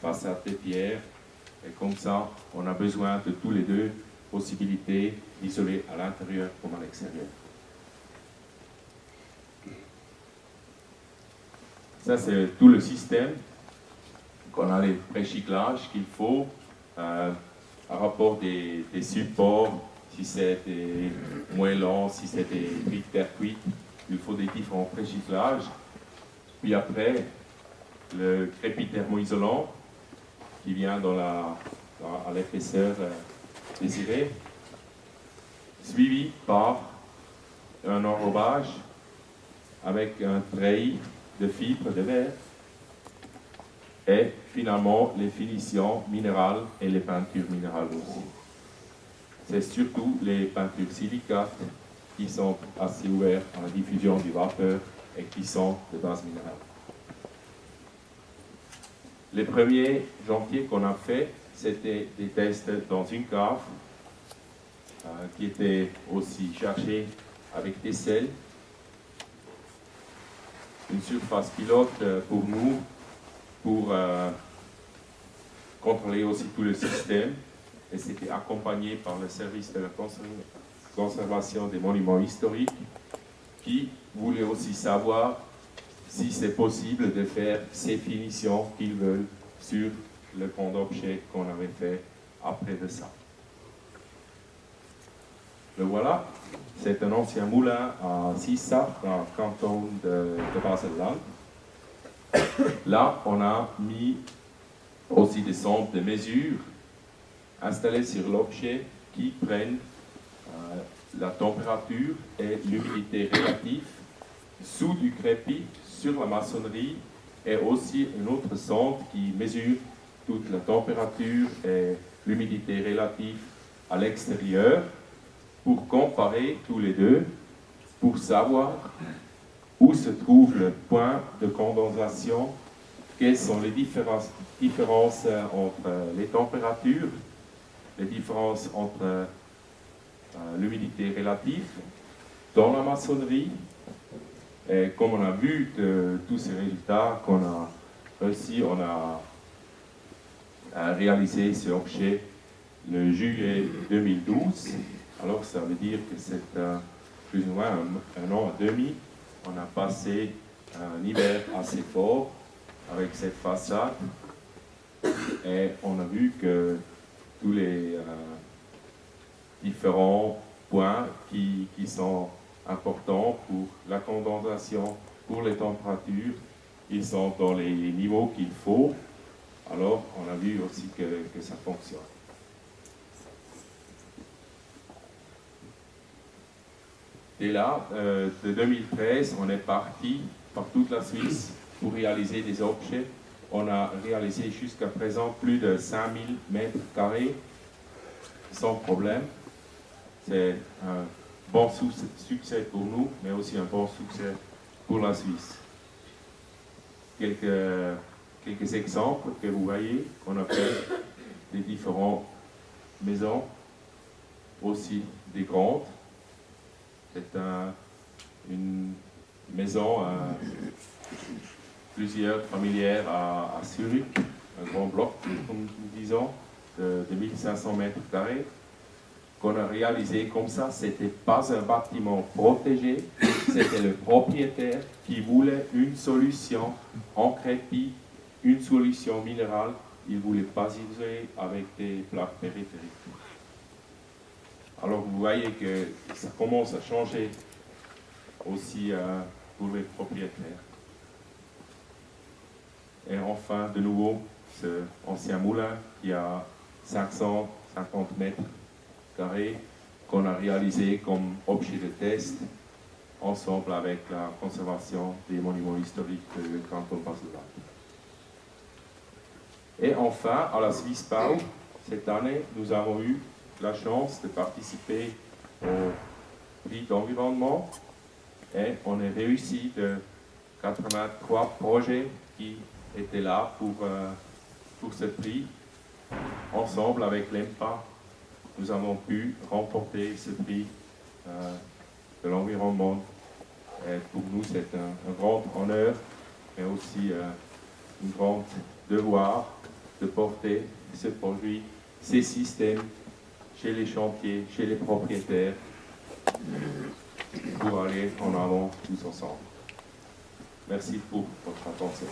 façade de pierre. Et comme ça, on a besoin de tous les deux possibilités d'isoler à l'intérieur comme à l'extérieur. Ça, c'est tout le système qu'on a les précyclages qu'il faut à rapport des supports, si c'est des moellons, si c'est des briques terre cuite, il faut des différents précyclages. Puis après, le crépi thermoisolant qui vient à l'épaisseur désirée, suivi par un enrobage avec un treillis de fibres de verre et finalement les finitions minérales et les peintures minérales aussi. C'est surtout les peintures silicates qui sont assez ouvertes à la diffusion du vapeur et qui sont de base minérale. Les premiers chantiers qu'on a fait, c'était des tests dans une cave qui était aussi chargée avec des sels. Une surface pilote pour nous, pour contrôler aussi tout le système. Et c'était accompagné par le service de la conservation des monuments historiques qui voulait aussi savoir si c'est possible de faire ces finitions qu'ils veulent sur le pont d'objet qu'on avait fait après de ça. Le voilà, c'est un ancien moulin à Sissach, dans le canton de Basel-Land. Là, on a mis aussi des sondes de mesure installées sur l'objet qui prennent la température et l'humidité relative sous du crépi sur la maçonnerie et aussi une autre sonde qui mesure toute la température et l'humidité relative à l'extérieur pour comparer tous les deux, pour savoir où se trouve le point de condensation, quelles sont les différences entre les températures, les différences entre l'humidité relative dans la maçonnerie. Et comme on a vu de tous ces résultats qu'on a réussi, on a réalisé ce objet le juillet 2012. Alors ça veut dire que c'est plus ou moins un an et demi. On a passé un hiver assez fort avec cette façade et on a vu que tous les différents points qui sont importants pour la condensation, pour les températures, ils sont dans les niveaux qu'il faut. Alors on a vu aussi que ça fonctionne. Et là, de 2013, on est parti par toute la Suisse pour réaliser des objets. On a réalisé jusqu'à présent plus de 5000 mètres carrés sans problème. C'est un bon succès pour nous, mais aussi un bon succès pour la Suisse. Quelques exemples que vous voyez, on a fait des différentes maisons, aussi des grandes. C'est une maison plusieurs familières à Zurich, un grand bloc, comme nous disons, de 1500 mètres carrés, qu'on a réalisé comme ça. Ce n'était pas un bâtiment protégé, c'était le propriétaire qui voulait une solution en crépi, une solution minérale. Il ne voulait pas isoler avec des plaques périphériques. Alors vous voyez que ça commence à changer aussi pour les propriétaires. Et enfin, de nouveau, ce ancien moulin qui a 550 mètres carrés qu'on a réalisé comme objet de test ensemble avec la conservation des monuments historiques du canton Basel-Land. Et enfin, à la Swissbau, cette année, nous avons eu la chance de participer au prix d'environnement et on a réussi de 83 projets qui étaient là pour ce prix. Ensemble avec l'EMPA, nous avons pu remporter ce prix de l'environnement. Et pour nous, c'est un grand honneur, mais aussi un grand devoir de porter ce produit, ces systèmes chez les chantiers, chez les propriétaires, pour aller en avant tous ensemble. Merci pour votre attention.